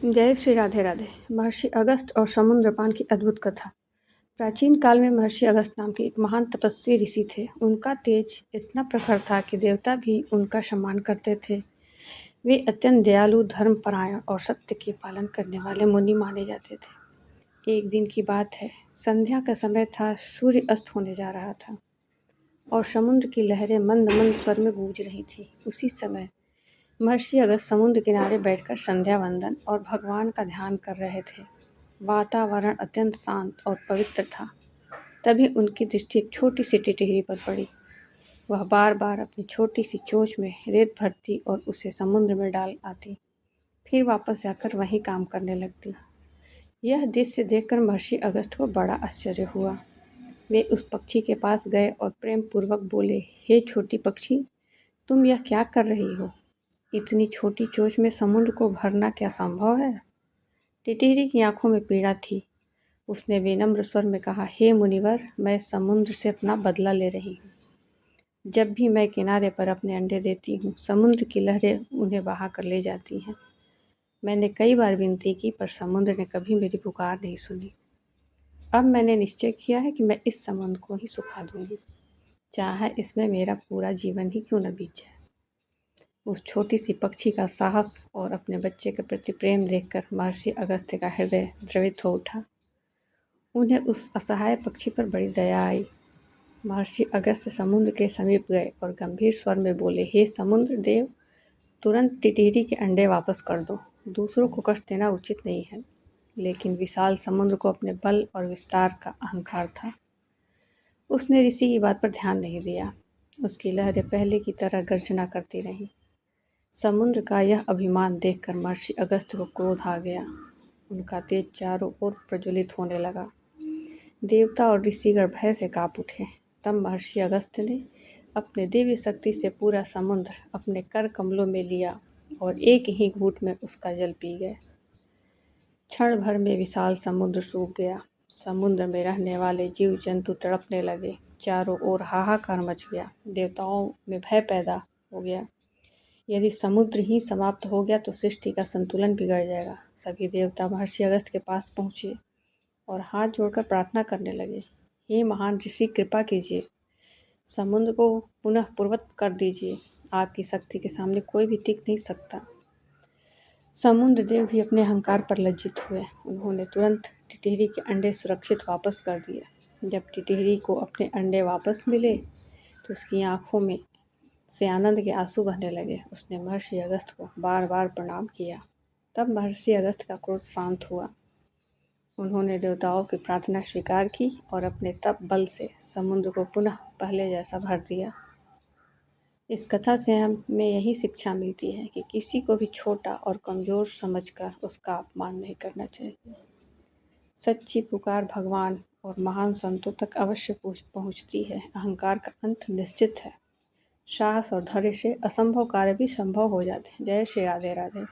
जय श्री राधे राधे। महर्षि अगस्त और समुद्रपान की अद्भुत कथा। प्राचीन काल में महर्षि अगस्त नाम के एक महान तपस्वी ऋषि थे। उनका तेज इतना प्रखर था कि देवता भी उनका सम्मान करते थे। वे अत्यंत दयालु, धर्मपरायण और सत्य के पालन करने वाले मुनि माने जाते थे। एक दिन की बात है, संध्या का समय था, सूर्य अस्त होने जा रहा था और समुद्र की लहरें मंद मंद स्वर में गूंज रही थी। उसी समय महर्षि अगस्त समुद्र किनारे बैठकर संध्या वंदन और भगवान का ध्यान कर रहे थे। वातावरण अत्यंत शांत और पवित्र था। तभी उनकी दृष्टि एक छोटी सी टिटहिरी पर पड़ी। वह बार बार अपनी छोटी सी चोंच में रेत भरती और उसे समुद्र में डाल आती, फिर वापस जाकर वहीं काम करने लगती। यह दृश्य देखकर महर्षि अगस्त को बड़ा आश्चर्य हुआ। वे उस पक्षी के पास गए और प्रेम पूर्वक बोले, हे छोटी पक्षी, तुम यह क्या कर रही हो? इतनी छोटी चोंच में समुद्र को भरना क्या संभव है? टिटहिरी की आंखों में पीड़ा थी। उसने विनम्र स्वर में कहा, हे मुनिवर, मैं समुद्र से अपना बदला ले रही हूँ। जब भी मैं किनारे पर अपने अंडे देती हूँ, समुद्र की लहरें उन्हें बहा कर ले जाती हैं। मैंने कई बार विनती की, पर समुद्र ने कभी मेरी पुकार नहीं सुनी। अब मैंने निश्चय किया है कि मैं इस समुद्र को ही सुखा दूंगी, चाहे इसमें मेरा पूरा जीवन ही क्यों न बीत जाए। उस छोटी सी पक्षी का साहस और अपने बच्चे के प्रति प्रेम देखकर महर्षि अगस्त्य का हृदय द्रवित हो उठा। उन्हें उस असहाय पक्षी पर बड़ी दया आई। महर्षि अगस्त्य समुद्र के समीप गए और गंभीर स्वर में बोले, हे समुद्र देव, तुरंत टिटहिरी के अंडे वापस कर दो। दूसरों को कष्ट देना उचित नहीं है। लेकिन विशाल समुद्र को अपने बल और विस्तार का अहंकार था। उसने ऋषि की बात पर ध्यान नहीं दिया। उसकी लहरें पहले की तरह गर्जना करती रहीं। समुद्र का यह अभिमान देखकर महर्षि अगस्त्य को क्रोध आ गया। उनका तेज चारों ओर प्रज्वलित होने लगा। देवता और ऋषिगण भय से कांप उठे। तब महर्षि अगस्त्य ने अपने दिव्य शक्ति से पूरा समुद्र अपने कर कमलों में लिया और एक ही घूंट में उसका जल पी गए। क्षण भर में विशाल समुद्र सूख गया। समुद्र में रहने वाले जीव जंतु तड़पने लगे। चारों ओर हाहाकार मच गया। देवताओं में भय पैदा हो गया। यदि समुद्र ही समाप्त हो गया तो सृष्टि का संतुलन बिगड़ जाएगा। सभी देवता महर्षि अगस्त्य के पास पहुँचे और हाथ जोड़कर प्रार्थना करने लगे, हे महान ऋषि, कृपा कीजिए, समुद्र को पुनः पूर्वत कर दीजिए। आपकी शक्ति के सामने कोई भी टिक नहीं सकता। समुद्र देव भी अपने अहंकार पर लज्जित हुए। उन्होंने तुरंत टिटहिरी के अंडे सुरक्षित वापस कर दिए। जब टिटहिरी को अपने अंडे वापस मिले तो उसकी आंखों में से आनंद के आंसू बहने लगे। उसने महर्षि अगस्त्य को बार बार प्रणाम किया। तब महर्षि अगस्त्य का क्रोध शांत हुआ। उन्होंने देवताओं की प्रार्थना स्वीकार की और अपने तप बल से समुद्र को पुनः पहले जैसा भर दिया। इस कथा से हमें यही शिक्षा मिलती है कि किसी को भी छोटा और कमज़ोर समझकर उसका अपमान नहीं करना चाहिए। सच्ची पुकार भगवान और महान संतों तक अवश्य पहुँचती है। अहंकार का अंत निश्चित है। साहस और धैर्य से असंभव कार्य भी संभव हो जाते हैं। जय श्री राधे राधे।